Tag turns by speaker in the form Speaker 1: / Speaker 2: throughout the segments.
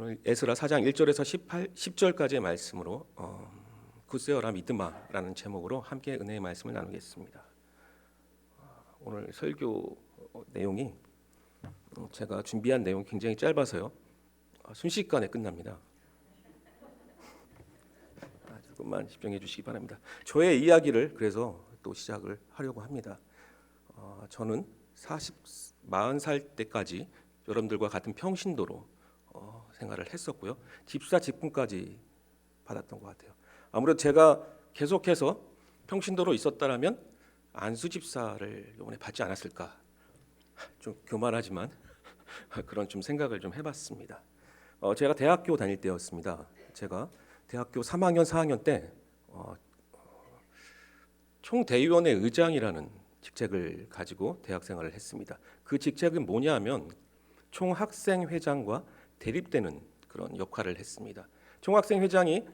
Speaker 1: 오늘 에스라 4장 1절에서 10절까지의 말씀으로 굳세어라 믿음아라는 제목으로 함께 은혜의 말씀을 나누겠습니다. 오늘 설교 내용이 제가 준비한 내용이 굉장히 짧아서요. 순식간에 끝납니다. 조금만 집중해 주시기 바랍니다. 저의 이야기를 그래서 또 시작을 하려고 합니다. 저는 40살 때까지 여러분들과 같은 평신도로 생활을 했었고요. 집사 직분까지 받았던 것 같아요. 아무래도 제가 계속해서 평신도로 있었다라면 안수 집사를 이번에 받지 않았을까, 좀 교만하지만 그런 좀 생각을 좀 해봤습니다. 제가 대학교 다닐 때였습니다. 제가 대학교 3학년 4학년 때 총대위원회 의장이라는 직책을 가지고 대학 생활을 했습니다. 그 직책은 뭐냐면 총학생회장과 대립되는 그런 역할을 했습니다. 총학생회장이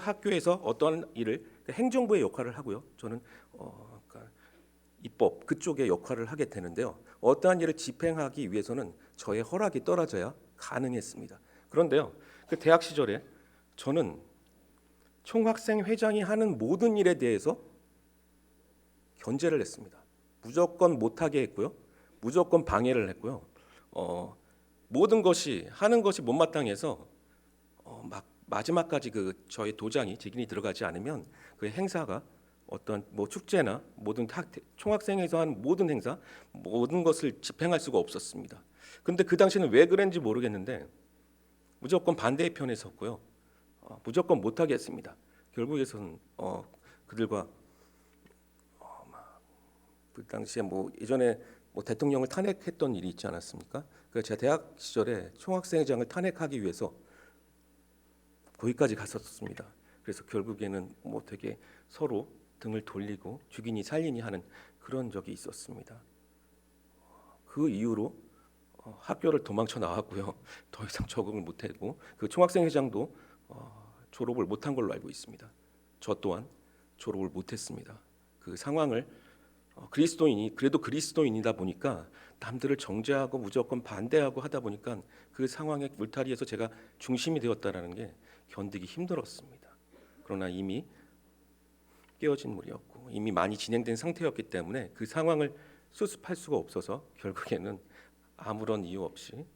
Speaker 1: 학교에서 어떠한 일을 행정부의 역할을 하고요. 저는 그러니까 입법 그쪽의 역할을 하게 되는데요. 어떠한 일을 집행하기 위해서는 저의 허락이 떨어져야 가능했습니다. 그런데요, 그 대학 시절에 저는 총학생회장이 하는 모든 일에 대해서 견제를 했습니다. 무조건 못하게 했고요. 무조건 방해를 했고요. 모든 것이 하는 것이 못마땅해서 막 마지막까지 그 저의 도장이 직인이 들어가지 않으면 그 행사가 어떤 뭐 축제나 모든 총학생회에서 한 모든 행사 모든 것을 집행할 수가 없었습니다. 근데 그 당시는 왜 그랬는지 모르겠는데 무조건 반대의 편에 섰고요. 무조건 못하게 했습니다. 결국에는 그들과 그 당시에 뭐 예전에 뭐 대통령을 탄핵했던 일이 있지 않았습니까? 그래서 제가 대학 시절에 총학생회장을 탄핵하기 위해서 거기까지 갔었습니다. 그래서 결국에는 뭐 되게 서로 등을 돌리고 죽이니 살리니 하는 그런 적이 있었습니다. 그 이후로 학교를 도망쳐 나왔고요. 더 이상 적응을 못했고 그 총학생회장도 졸업을 못한 걸로 알고 있습니다. 저 또한 졸업을 못했습니다. 그 상황을 그리스도인이 그래도 그리스도인이다 보니까 남들을 정죄하고 무조건 반대하고 하다 보니까 그 상황의 물타리에서 제가 중심이 되었다라는 게 견디기 힘들었습니다. 그러나 이미 깨어진 물이었고 이미 많이 진행된 상태였기 때문에 그 상황을 수습할 수가 없어서 결국에는 아무런 이유 없이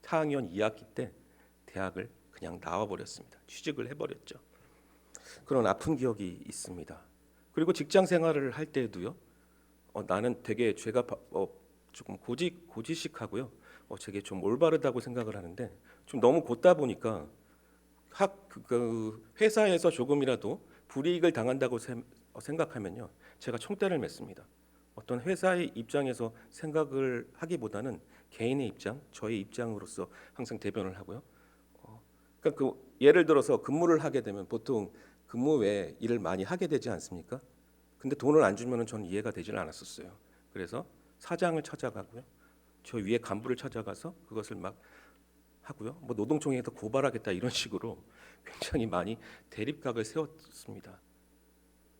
Speaker 1: 4학년 2학기 때 대학을 그냥 나와버렸습니다. 취직을 해버렸죠. 그런 아픈 기억이 있습니다. 그리고 직장 생활을 할 때도요. 나는 되게 죄가 조금 고지식하고요. 되게 좀 올바르다고 생각을 하는데 좀 너무 곧다 보니까 그 회사에서 조금이라도 불이익을 당한다고 생각하면요, 제가 총대를 맸습니다. 어떤 회사의 입장에서 생각을 하기보다는 개인의 입장, 저의 입장으로서 항상 대변을 하고요. 그러니까 예를 들어서 근무를 하게 되면 보통 근무 외에 일을 많이 하게 되지 않습니까? 근데 돈을 안 주면은 저는 이해가 되질 않았었어요. 그래서 사장을 찾아가고요, 저 위에 간부를 찾아가서 그것을 막 하고요, 뭐 노동청에서 고발하겠다 이런 식으로 굉장히 많이 대립각을 세웠습니다.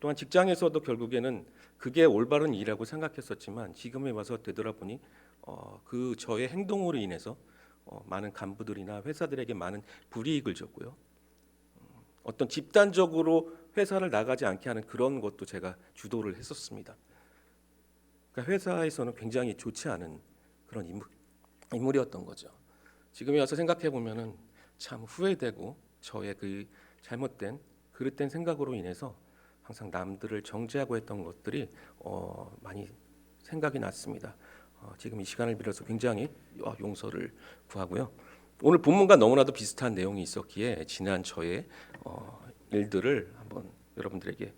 Speaker 1: 또한 직장에서도 결국에는 그게 올바른 일이라고 생각했었지만 지금에 와서 되돌아보니 그 저의 행동으로 인해서 많은 간부들이나 회사들에게 많은 불이익을 줬고요. 어떤 집단적으로 회사를 나가지 않게 하는 그런 것도 제가 주도를 했었습니다. 그러니까 회사에서는 굉장히 좋지 않은 그런 인물이었던 거죠. 지금에 와서 생각해 보면은 참 후회되고 저의 그 잘못된 그릇된 생각으로 인해서 항상 남들을 정죄하고 했던 것들이 많이 생각이 났습니다. 지금 이 시간을 빌어서 굉장히 용서를 구하고요. 오늘 본문과 너무나도 비슷한 내용이 있었기에 지난 저의 일들을 한번 여러분들에게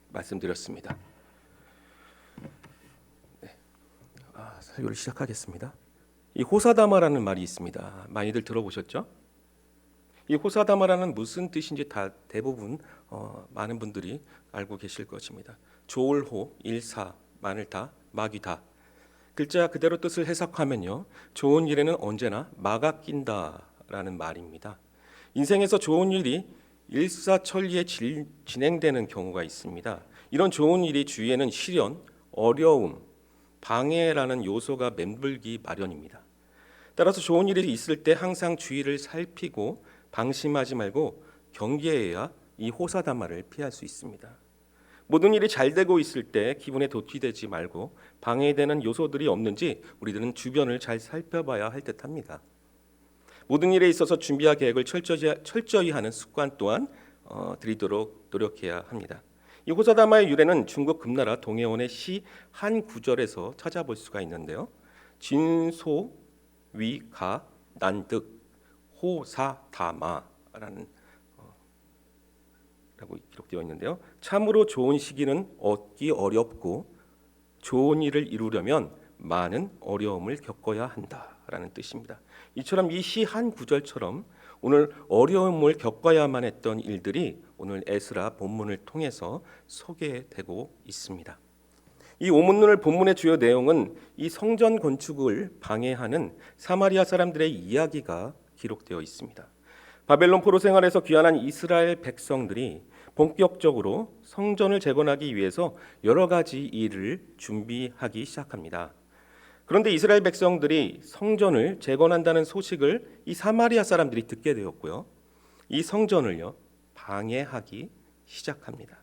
Speaker 1: 말씀드렸습니다. 네. 설교를 시작하겠습니다. 이 호사다마라는 말이 있습니다. 많이들 들어보셨죠? 이 호사다마라는 무슨 뜻인지 다 대부분 많은 분들이 알고 계실 것입니다. 조울호, 일사, 마늘다, 마귀다. 글자 그대로 뜻을 해석하면요, 좋은 일에는 언제나 마가 낀다라는 말입니다. 인생에서 좋은 일이 일사천리에 진행되는 경우가 있습니다. 이런 좋은 일이 주위에는 시련, 어려움, 방해라는 요소가 맴돌기 마련입니다. 따라서 좋은 일이 있을 때 항상 주의를 살피고 방심하지 말고 경계해야 이 호사다마를 피할 수 있습니다. 모든 일이 잘 되고 있을 때 기분에 도취되지 말고 방해되는 요소들이 없는지 우리들은 주변을 잘 살펴봐야 할 듯합니다. 모든 일에 있어서 준비와 계획을 철저히 하는 습관 또한 들이도록 노력해야 합니다. 이 호사다마의 유래는 중국 금나라 동해원의 시 한 구절에서 찾아볼 수가 있는데요. 진소 위가 난득 호사다마라는 라고 기록되어 있는데요. 참으로 좋은 시기는 얻기 어렵고 좋은 일을 이루려면 많은 어려움을 겪어야 한다라는 뜻입니다. 이처럼 이 시 한 구절처럼 오늘 어려움을 겪어야만 했던 일들이 오늘 에스라 본문을 통해서 소개되고 있습니다. 이 오문을 본문의 주요 내용은 이 성전 건축을 방해하는 사마리아 사람들의 이야기가 기록되어 있습니다. 바벨론 포로 생활에서 귀환한 이스라엘 백성들이 본격적으로 성전을 재건하기 위해서 여러 가지 일을 준비하기 시작합니다. 그런데 이스라엘 백성들이 성전을 재건한다는 소식을 이 사마리아 사람들이 듣게 되었고요. 이 성전을요 방해하기 시작합니다.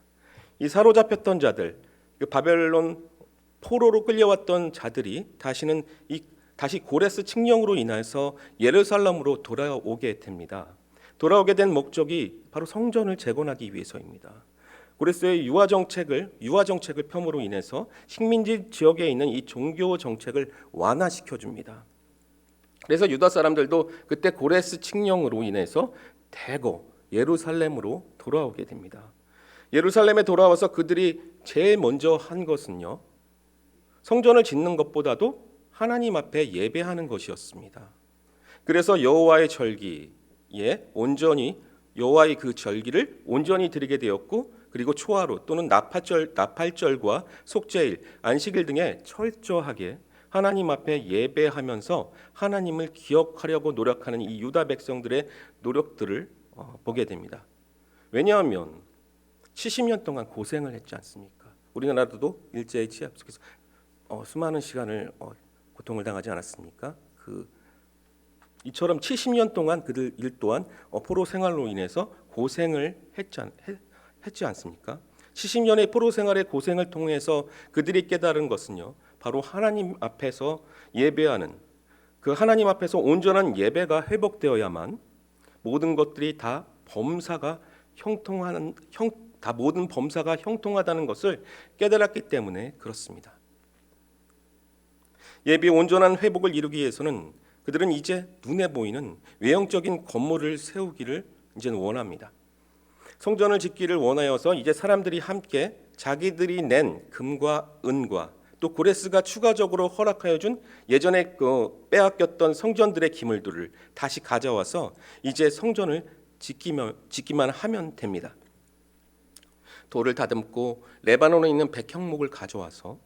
Speaker 1: 이 사로잡혔던 자들, 그 바벨론 포로로 끌려왔던 자들이 다시 고레스 칙령으로 인해서 예루살렘으로 돌아오게 됩니다. 돌아오게 된 목적이 바로 성전을 재건하기 위해서입니다. 고레스의 유화 정책을 폄으로 인해서 식민지 지역에 있는 이 종교 정책을 완화시켜 줍니다. 그래서 유다 사람들도 그때 고레스 칙령으로 인해서 대거 예루살렘으로 돌아오게 됩니다. 예루살렘에 돌아와서 그들이 제일 먼저 한 것은요, 성전을 짓는 것보다도 하나님 앞에 예배하는 것이었습니다. 그래서 여호와의 그 절기를 온전히 드리게 되었고, 그리고 초하루 또는 나팔절과 속죄일, 안식일 등에 철저하게 하나님 앞에 예배하면서 하나님을 기억하려고 노력하는 이 유다 백성들의 노력들을 보게 됩니다. 왜냐하면 70년 동안 고생을 했지 않습니까? 우리나라도 일제의 치하 속에서 수많은 시간을 고통을 당하지 않았습니까? 이처럼 70년 동안 그들 일 또한 포로 생활로 인해서 고생을 했지 않습니까? 70년의 포로 생활의 고생을 통해서 그들이 깨달은 것은요, 바로 하나님 앞에서 예배하는 그 하나님 앞에서 온전한 예배가 회복되어야만 모든 것들이 모든 범사가 형통하다는 것을 깨달았기 때문에 그렇습니다. 예배의 온전한 회복을 이루기 위해서는 그들은 이제 눈에 보이는 외형적인 건물을 세우기를 이제는 원합니다. 성전을 짓기를 원하여서 이제 사람들이 함께 자기들이 낸 금과 은과 또 고레스가 추가적으로 허락하여 준 예전에 빼앗겼던 성전들의 기물들을 다시 가져와서 이제 성전을 짓기만 하면 됩니다. 돌을 다듬고 레바논에 있는 백향목을 가져와서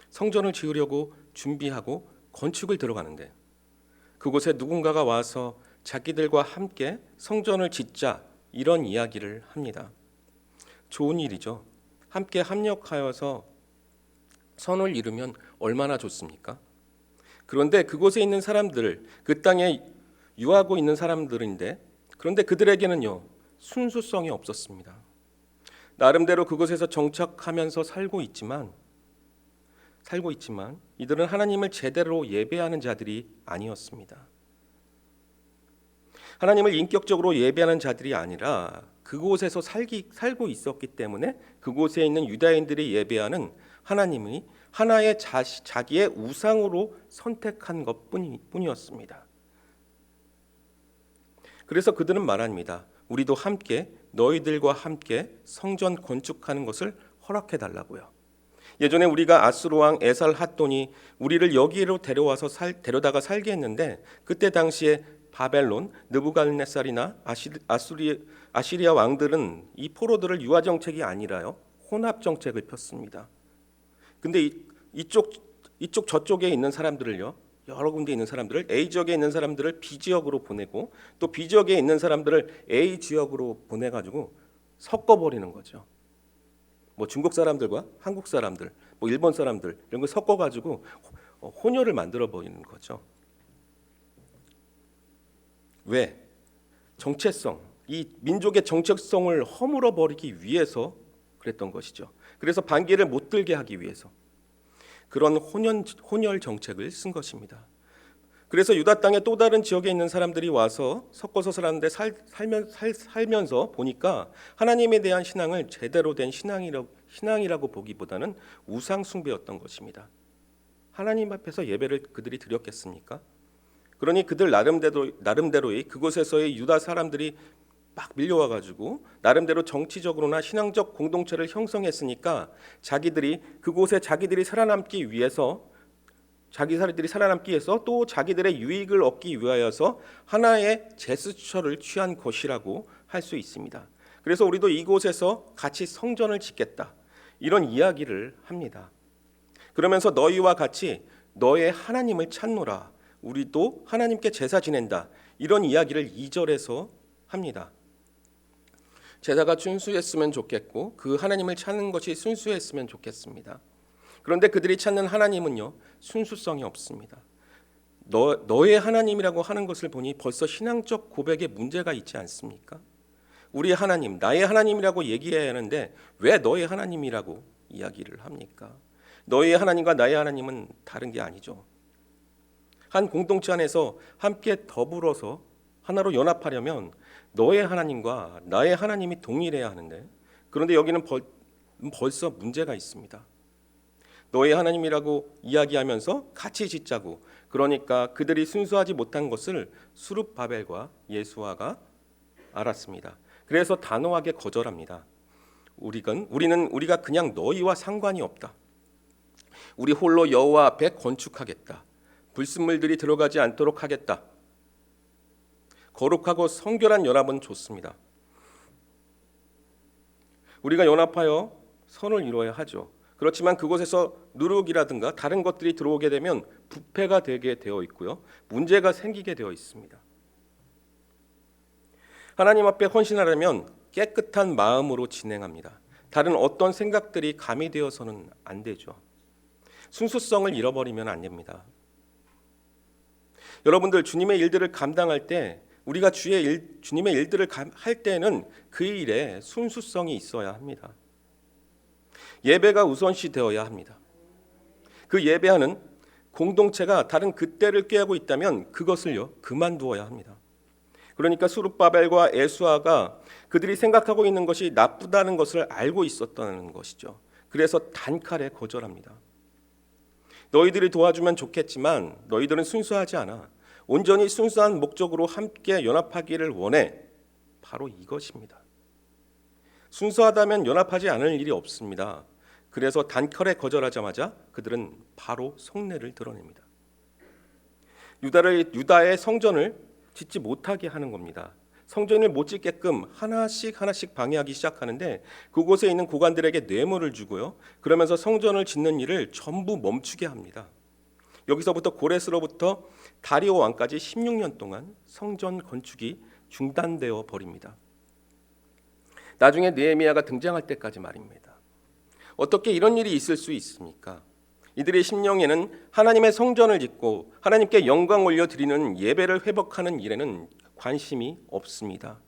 Speaker 1: 성전을 지으려고 준비하고 건축을 들어가는데, 그곳에 누군가가 와서 자기들과 함께 성전을 짓자 이런 이야기를 합니다. 좋은 일이죠. 함께 합력하여서 선을 이루면 얼마나 좋습니까? 그런데 그곳에 있는 사람들, 그 땅에 유하고 있는 사람들인데, 그런데 그들에게는요 순수성이 없었습니다. 나름대로 그곳에서 정착하면서 살고 있지만 이들은 하나님을 제대로 예배하는 자들이 아니었습니다. 하나님을 인격적으로 예배하는 자들이 아니라 그곳에서 살고 있었기 때문에 그곳에 있는 유다인들이 예배하는 하나님이 하나의 자기의 우상으로 선택한 것뿐이었습니다. 그래서 그들은 말합니다. 우리도 함께 너희들과 함께 성전 건축하는 것을 허락해 달라고요. 예전에 우리가 아수르 왕 에살핫돈이 우리를 여기로 데려다가 살게 했는데, 그때 당시에 바벨론, 느부갓네살이나 아시리아 왕들은 이 포로들을 유아 정책이 아니라요 혼합 정책을 폈습니다. 근데 이쪽 저쪽에 있는 사람들을요, 여러 군데 있는 사람들을 A 지역에 있는 사람들을 B 지역으로 보내고 또 B 지역에 있는 사람들을 A 지역으로 보내가지고 섞어버리는 거죠. 뭐 중국 사람들과 한국 사람들, 뭐 일본 사람들 이런 거 섞어가지고 혼혈을 만들어 버리는 거죠. 왜? 정체성, 이 민족의 정체성을 허물어 버리기 위해서 그랬던 것이죠. 그래서 반기를 못 들게 하기 위해서 그런 혼혈 정책을 쓴 것입니다. 그래서 유다 땅의 또 다른 지역에 있는 사람들이 와서 섞어서 살았는데 살면서 보니까 하나님에 대한 신앙을 제대로 된 신앙이라고 보기보다는 우상 숭배였던 것입니다. 하나님 앞에서 예배를 그들이 드렸겠습니까? 그러니 그들 나름대로의 그곳에서의 유다 사람들이 막 밀려와 가지고 나름대로 정치적으로나 신앙적 공동체를 형성했으니까 자기들이 그곳에 자기들이 살아남기 위해서 또 자기들의 유익을 얻기 위하여서 하나의 제스처를 취한 것이라고 할 수 있습니다. 그래서 우리도 이곳에서 같이 성전을 짓겠다 이런 이야기를 합니다. 그러면서 너희와 같이 너의 하나님을 찾노라, 우리도 하나님께 제사 지낸다 이런 이야기를 2절에서 합니다. 제사가 순수했으면 좋겠고 그 하나님을 찾는 것이 순수했으면 좋겠습니다. 그런데 그들이 찾는 하나님은요, 순수성이 없습니다. 너의 하나님이라고 하는 것을 보니 벌써 신앙적 고백에 문제가 있지 않습니까? 우리 하나님, 나의 하나님이라고 얘기해야 하는데 왜 너의 하나님이라고 이야기를 합니까? 너의 하나님과 나의 하나님은 다른 게 아니죠. 한 공동체 안에서 함께 더불어서 하나로 연합하려면 너의 하나님과 나의 하나님이 동일해야 하는데, 그런데 여기는 벌써 문제가 있습니다. 너의 하나님이라고 이야기하면서 같이 짓자고, 그러니까 그들이 순수하지 못한 것을 수룹바벨과 예수아가 알았습니다. 그래서 단호하게 거절합니다. 우리가 그냥 너희와 상관이 없다. 우리 홀로 여호와 앞에 건축하겠다. 불순물들이 들어가지 않도록 하겠다. 거룩하고 성결한 연합은 좋습니다. 우리가 연합하여 선을 이루어야 하죠. 그렇지만 그곳에서 누룩이라든가 다른 것들이 들어오게 되면 부패가 되게 되어 있고요, 문제가 생기게 되어 있습니다. 하나님 앞에 헌신하려면 깨끗한 마음으로 진행합니다. 다른 어떤 생각들이 가미되어서는 안 되죠. 순수성을 잃어버리면 안 됩니다. 여러분들, 주님의 일들을 감당할 때, 우리가 주님의 일들을 할 때는 그 일에 순수성이 있어야 합니다. 예배가 우선시 되어야 합니다. 그 예배하는 공동체가 다른 그 때를 꾀하고 있다면 그것을요, 그만두어야 합니다. 그러니까 수룹바벨과 예수아가 그들이 생각하고 있는 것이 나쁘다는 것을 알고 있었다는 것이죠. 그래서 단칼에 거절합니다. 너희들이 도와주면 좋겠지만 너희들은 순수하지 않아. 온전히 순수한 목적으로 함께 연합하기를 원해. 바로 이것입니다. 순수하다면 연합하지 않을 일이 없습니다. 그래서 단칼에 거절하자마자 그들은 바로 속내를 드러냅니다. 유다의 성전을 짓지 못하게 하는 겁니다. 성전을 못 짓게끔 하나씩 방해하기 시작하는데, 그곳에 있는 고관들에게 뇌물을 주고요, 그러면서 성전을 짓는 일을 전부 멈추게 합니다. 여기서부터 고레스로부터 다리오 왕까지 16년 동안 성전 건축이 중단되어 버립니다. 나중에 느헤미야가 등장할 때까지 말입니다. 어떻게 이런 일이 있을 수 있습니까? 이들의 심령에는 하나님의 성전을 짓고 하나님께 영광 올려드리는 예배를 회복하는 일에는 관심이 없습니다.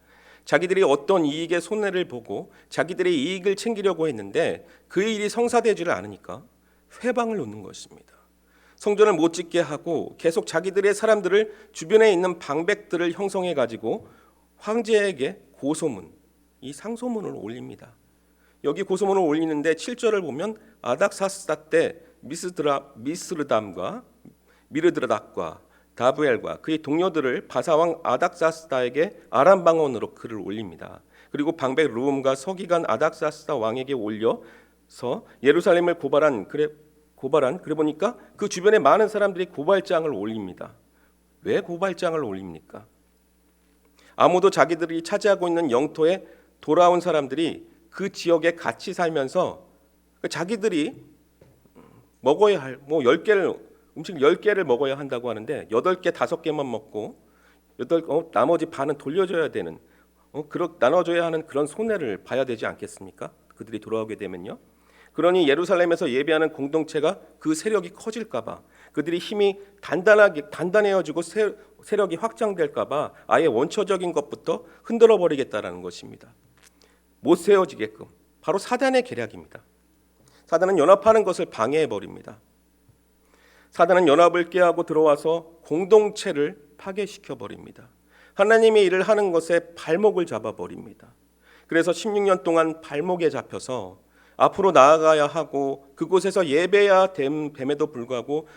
Speaker 1: 자기들이 어떤 이익의 손해를 보고 자기들의 이익을 챙기려고 했는데 그 일이 성사되지를 않으니까 회방을 놓는 것입니다. 성전을 못 짓게 하고 계속 자기들의 사람들을, 주변에 있는 방백들을 형성해 가지고 황제에게 이 상소문을 올립니다. 여기 고소문을 올리는데 7절을 보면 아닥사스다 때 미스르담과 미르드락과 다브엘과 그의 동료들을 바사왕 아닥사스다에게 아람 방언으로 글을 올립니다. 그리고 방백 르움과 서기관 아닥사스다 왕에게 올려서 예루살렘을 그래 보니까 그 주변에 많은 사람들이 고발장을 올립니다. 왜 고발장을 올립니까? 아무도 자기들이 차지하고 있는 영토에 돌아온 사람들이 그 지역에 같이 살면서 자기들이 먹어야 할 10개를 음식 10개를 먹어야 한다고 하는데 8개, 5개만 먹고 나머지 반은 돌려줘야 되는, 나눠줘야 하는 그런 손해를 봐야 되지 않겠습니까? 그 그들이 돌아오게 되면요. 그러니 예루살렘에서 예배하는 공동체가 그 세력이 커질까봐, 그들이 힘이 단단해지고 세력이 확장될까봐 아예 원초적인 것부터 흔들어 버리겠다라는 것입니다. 못 세워지게끔. 바로 사단의 계략입니다. 사단은 연합하는 것을 방해해 버립니다. 사단은 연합을 깨하고 들어와서 공동체를 파괴시켜 버립니다. 하나님의 일을 하는 것에 발목을 잡아 버립니다. 그래서 16년 동안 발목에 잡혀서 앞으로 나아가야 하고 그곳에서 예배해야 됨에도 불구하고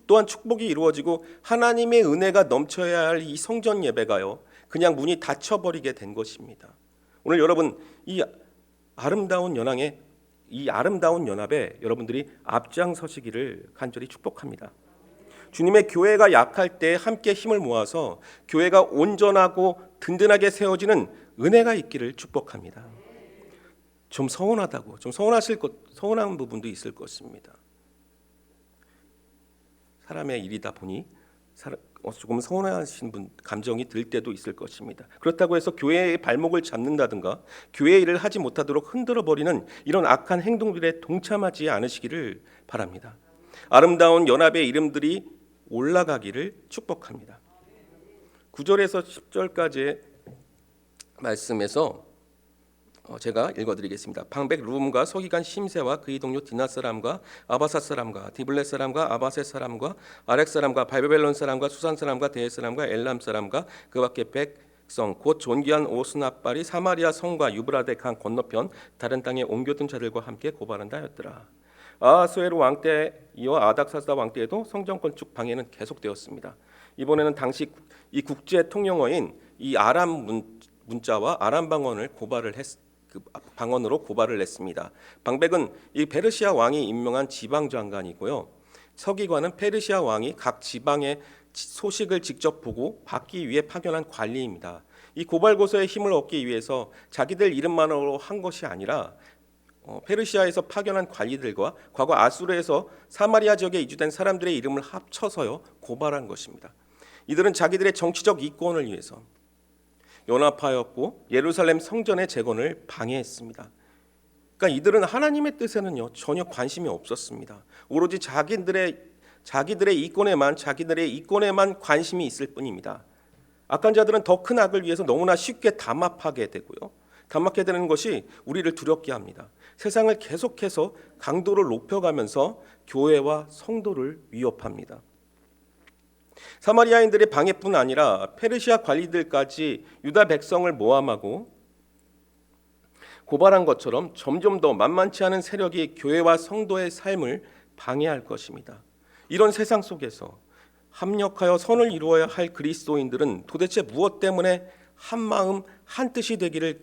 Speaker 1: 또한 축복이 이루어지고 하나님의 은혜가 넘쳐야 할 이 성전 예배가요, 그냥 문이 닫혀버리게 된 것입니다. 오늘 여러분, 이 아름다운 연합에 여러분들이 앞장서시기를 간절히 축복합니다. 주님의 교회가 약할 때 함께 힘을 모아서 교회가 온전하고 든든하게 세워지는 은혜가 있기를 축복합니다. 좀 서운하다고, 좀 서운한 부분도 있을 것입니다. 사람의 일이다 보니 조금 서운하신 분 감정이 들 때도 있을 것입니다. 그렇다고 해서 교회의 발목을 잡는다든가 교회의 일을 하지 못하도록 흔들어 버리는 이런 악한 행동들에 동참하지 않으시기를 바랍니다. 아름다운 연합의 이름들이 올라가기를 축복합니다. 9절에서 10절까지의 말씀에서 제가 읽어드리겠습니다. 방백 루음과 서기관 심세와 그의 동료 디나 사람과 아바사 사람과 디블렛 사람과 아바셋 사람과 아렉 사람과 바벨론 사람과 수산 사람과 대해 사람과 엘람 사람과 그 밖에 백성 곧 존귀한 오스나빨이 사마리아 성과 유브라데 강 건너편 다른 땅에 옮겨둔 자들과 함께 고발한다 하였더라. 아하수에로 왕 때 이어 아닥사스다 왕 때에도 성전 건축 방해는 계속되었습니다. 이번에는 당시 이 국제 통용어인 이 아람 문자와 아람 방언을 방언으로 고발을 했습니다. 방백은 이 페르시아 왕이 임명한 지방 장관이고요. 서기관은 페르시아 왕이 각 지방의 소식을 직접 보고 받기 위해 파견한 관리입니다. 이 고발 고소에 힘을 얻기 위해서 자기들 이름만으로 한 것이 아니라 페르시아에서 파견한 관리들과 과거 아수르에서 사마리아 지역에 이주된 사람들의 이름을 합쳐서요 고발한 것입니다. 이들은 자기들의 정치적 이권을 위해서 연합하였고 예루살렘 성전의 재건을 방해했습니다. 그러니까 이들은 하나님의 뜻에는요 전혀 관심이 없었습니다. 오로지 자기들의 이권에만 관심이 있을 뿐입니다. 악한 자들은 더 큰 악을 위해서 너무나 쉽게 담합하게 되고요. 담합하게 되는 것이 우리를 두렵게 합니다. 세상을 계속해서 강도를 높여가면서 교회와 성도를 위협합니다. 사마리아인들의 방해뿐 아니라 페르시아 관리들까지 유다 백성을 모함하고 고발한 것처럼 점점 더 만만치 않은 세력이 교회와 성도의 삶을 방해할 것입니다. 이런 세상 속에서 합력하여 선을 이루어야 할 그리스도인들은 도대체 무엇 때문에 한마음 한뜻이 되기를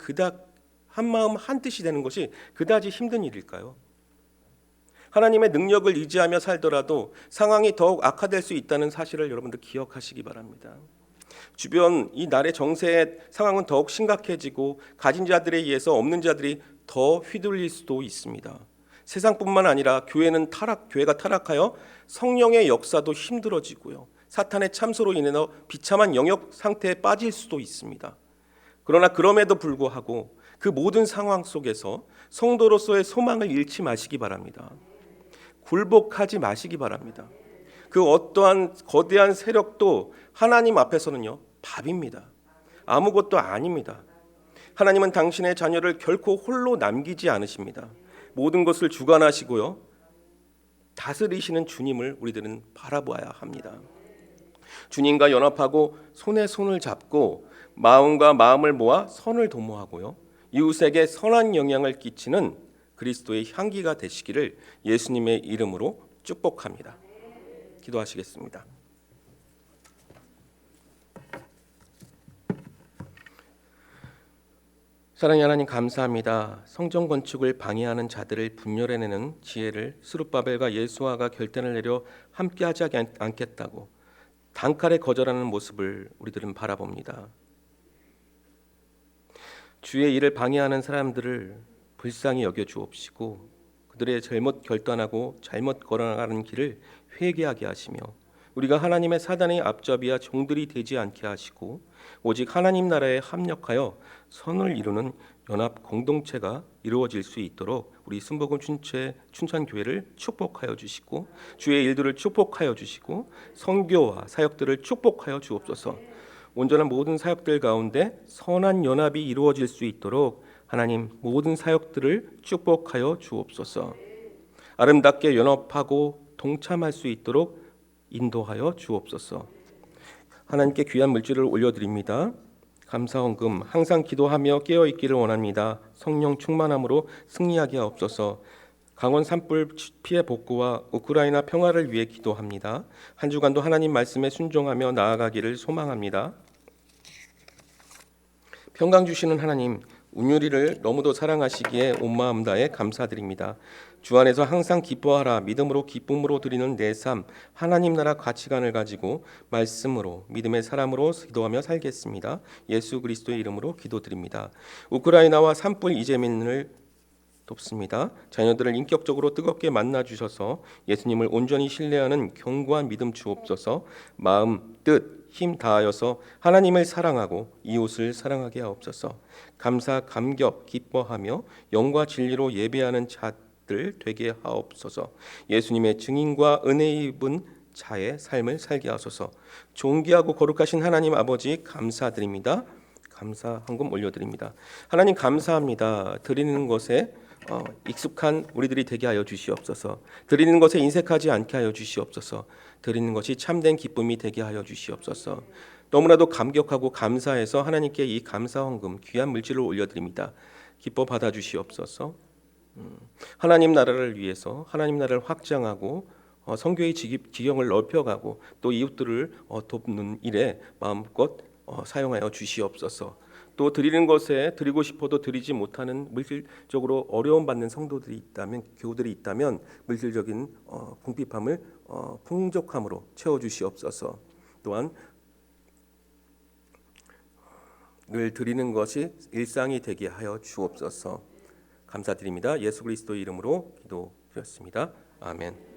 Speaker 1: 한마음 한뜻이 되는 것이 그다지 힘든 일일까요? 하나님의 능력을 의지하며 살더라도 상황이 더욱 악화될 수 있다는 사실을 여러분들 기억하시기 바랍니다. 주변 이 날의 정세의 상황은 더욱 심각해지고 가진 자들에 의해서 없는 자들이 더 휘둘릴 수도 있습니다. 세상뿐만 아니라 교회가 타락하여 성령의 역사도 힘들어지고요. 사탄의 참소로 인해서 비참한 영역 상태에 빠질 수도 있습니다. 그러나 그럼에도 불구하고 그 모든 상황 속에서 성도로서의 소망을 잃지 마시기 바랍니다. 굴복하지 마시기 바랍니다. 그 어떠한 거대한 세력도 하나님 앞에서는요 밥입니다. 아무것도 아닙니다. 하나님은 당신의 자녀를 결코 홀로 남기지 않으십니다. 모든 것을 주관하시고요 다스리시는 주님을 우리들은 바라보아야 합니다. 주님과 연합하고 손에 손을 잡고 마음과 마음을 모아 선을 도모하고요 이웃에게 선한 영향을 끼치는 그리스도의 향기가 되시기를 예수님의 이름으로 축복합니다. 기도하시겠습니다. 사랑의 하나님 감사합니다. 성전 건축을 방해하는 자들을 분열해내는 지혜를 스룹바벨과 예수아가 결단을 내려 함께하지 않겠다고 단칼에 거절하는 모습을 우리들은 바라봅니다. 주의 일을 방해하는 사람들을 불쌍히 여겨 주옵시고 그들의 잘못 결단하고 잘못 걸어가는 길을 회개하게 하시며 우리가 하나님의 사단의 앞잡이와 종들이 되지 않게 하시고 오직 하나님 나라에 합력하여 선을 이루는 연합 공동체가 이루어질 수 있도록 우리 순복음 춘천교회를 축복하여 주시고 주의 일들을 축복하여 주시고 선교와 사역들을 축복하여 주옵소서. 온전한 모든 사역들 가운데 선한 연합이 이루어질 수 있도록 하나님 모든 사역들을 축복하여 주옵소서. 아름답게 연합하고 동참할 수 있도록 인도하여 주옵소서. 하나님께 귀한 물질을 올려드립니다. 감사 헌금 항상 기도하며 깨어 있기를 원합니다. 성령 충만함으로 승리하게 하옵소서. 강원 산불 피해 복구와 우크라이나 평화를 위해 기도합니다. 한 주간도 하나님 말씀에 순종하며 나아가기를 소망합니다. 평강 주시는 하나님, 운율이를 너무도 사랑하시기에 온 마음 다해 감사드립니다. 주 안에서 항상 기뻐하라 믿음으로 기쁨으로 드리는 내 삶, 하나님 나라 가치관을 가지고 말씀으로 믿음의 사람으로 기도하며 살겠습니다. 예수 그리스도의 이름으로 기도드립니다. 우크라이나와 산불 이재민을 돕습니다. 자녀들을 인격적으로 뜨겁게 만나 주셔서 예수님을 온전히 신뢰하는 견고한 믿음 주옵소서. 마음, 뜻, 힘 다하여서 하나님을 사랑하고 이웃을 사랑하게 하옵소서. 감사, 감격, 기뻐하며 영과 진리로 예배하는 자들 되게 하옵소서. 예수님의 증인과 은혜 입은 자의 삶을 살게 하소서. 존귀하고 거룩하신 하나님 아버지 감사드립니다. 감사 헌금 올려드립니다. 하나님 감사합니다. 드리는 것에 익숙한 우리들이 되게 하여 주시옵소서. 드리는 것에 인색하지 않게 하여 주시옵소서. 드리는 것이 참된 기쁨이 되게 하여 주시옵소서. 너무나도 감격하고 감사해서 하나님께 이 감사 헌금 귀한 물질을 올려드립니다. 기뻐 받아 주시옵소서. 하나님 나라를 위해서 하나님 나라를 확장하고 선교의 지경을 넓혀가고 또 이웃들을 돕는 일에 마음껏 사용하여 주시옵소서. 또 드리는 것에 드리고 싶어도 드리지 못하는 물질적으로 어려움 받는 성도들이 있다면, 교우들이 있다면 물질적인 궁핍함을 풍족함으로 채워 주시옵소서. 또한 늘 드리는 것이 일상이 되게 하여 주옵소서. 감사드립니다. 예수 그리스도의 이름으로 기도드렸습니다. 아멘.